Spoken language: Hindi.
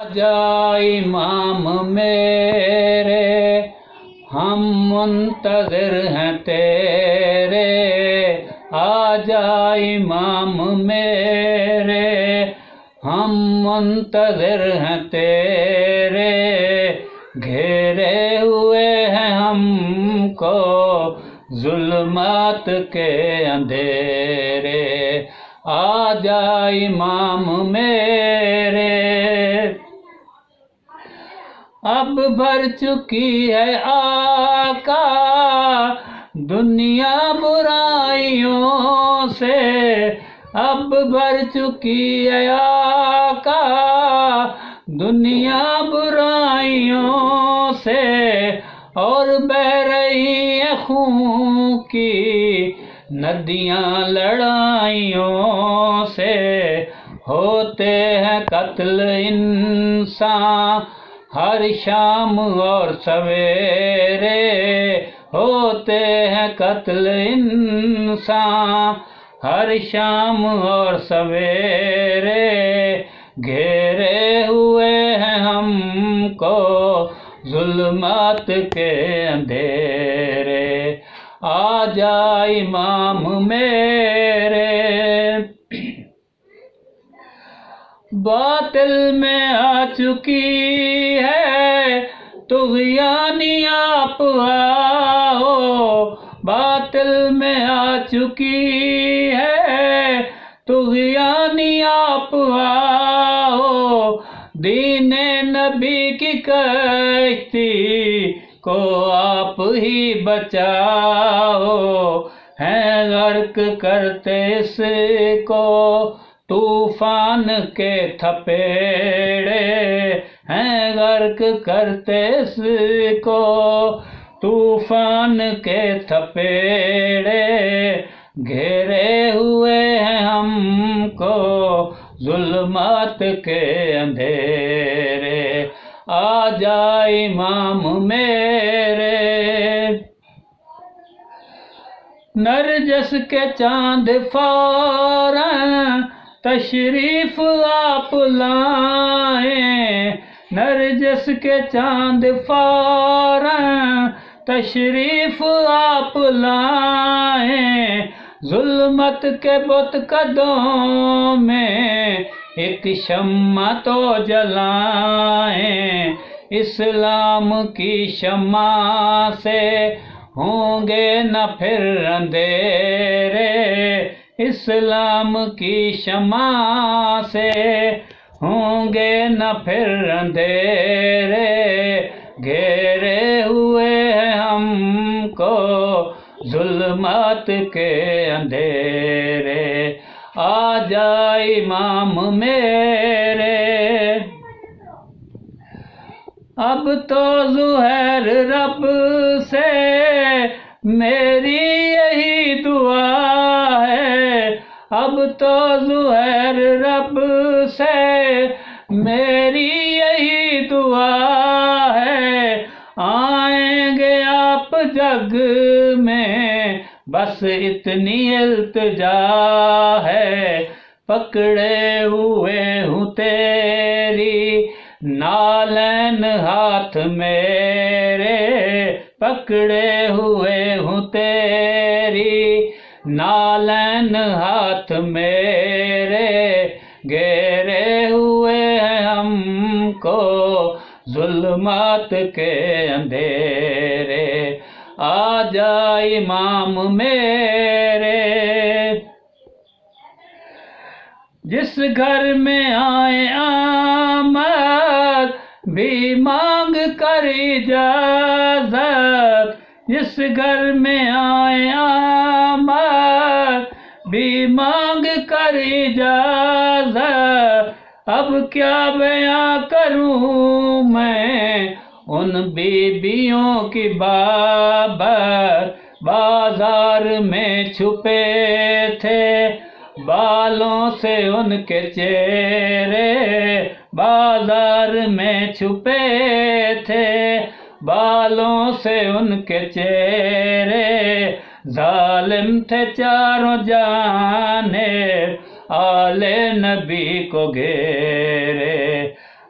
आजा इमाम मेरे, हम मुंतज़िर हैं तेरे। आजा इमाम मेरे, हम मुंतज़िर हैं तेरे। घेरे हुए हैं हमको ज़ुल्मात के अंधेरे। आजा इमाम मेरे। अब भर चुकी है आका दुनिया बुराइयों से। अब भर चुकी है आका दुनिया बुराइयों से। और बह रही है खून की नदियां लड़ाइयों से। होते हैं कत्ल इंसान हर शाम और सवेरे। होते हैं कत्ल इंसान हर शाम और सवेरे। घेरे हुए हैं हमको ज़ुल्मात के अंधेरे। आजा इमाम मेरे। बातिल में आ चुकी है तुग़यानी आप आओ। बातिल में आ चुकी है तुग़यानी आप आओ। दीने नबी की कश्ती को आप ही बचाओ। हैं गर्क करते इसको तूफान के थपेड़े। हैं गर्क करते इसको तूफान के थपेड़े। घेरे हुए हैं हमको ज़ुल्मात के अंधेरे। आजा इमाम मेरे। नरजस के चांद फौरन तशरीफ आप लाएं। नरजस के चांद फौरन तशरीफ आप लाएं। ज़ुल्मत के बुत कदों में एक शम्मा तो जलाएं। इस्लाम की शम्मा से होंगे न फिर अंधेरे। इस्लाम की शम्मा से होंगे न फिर अंधेरे। घेरे हुए हैं हमको ज़ुल्मात के अंधेरे। आजा इमाम मेरे। अब तो ज़ुहैर रब से मेरी यही दुआ है। अब तो ज़ुहैर रब से मेरी यही दुआ है। आएंगे आप जग में बस इतनी इल्तिजा है। पकड़े हुए हूँ तेरी नालैन हाथ मेरे। पकड़े हुए हूँ तेरी नालैन हाथ मेरे। घेरे हुए हैं हमको ज़ुल्मात के अंधेरे। आजा इमाम मेरे। जिस घर में आए आमद भी मांग कर इजाज़त। जिस घर में आए आमद भी मांग कर इजाज़त। अब क्या बयां करूं मैं उन बीबियों की बाबत। बाजार में छुपे थे बालों से उनके चेहरे। बाजार में छुपे थे बालों से उनके चेहरे। जालिम थे चारों जाने आले नबी को घेरे।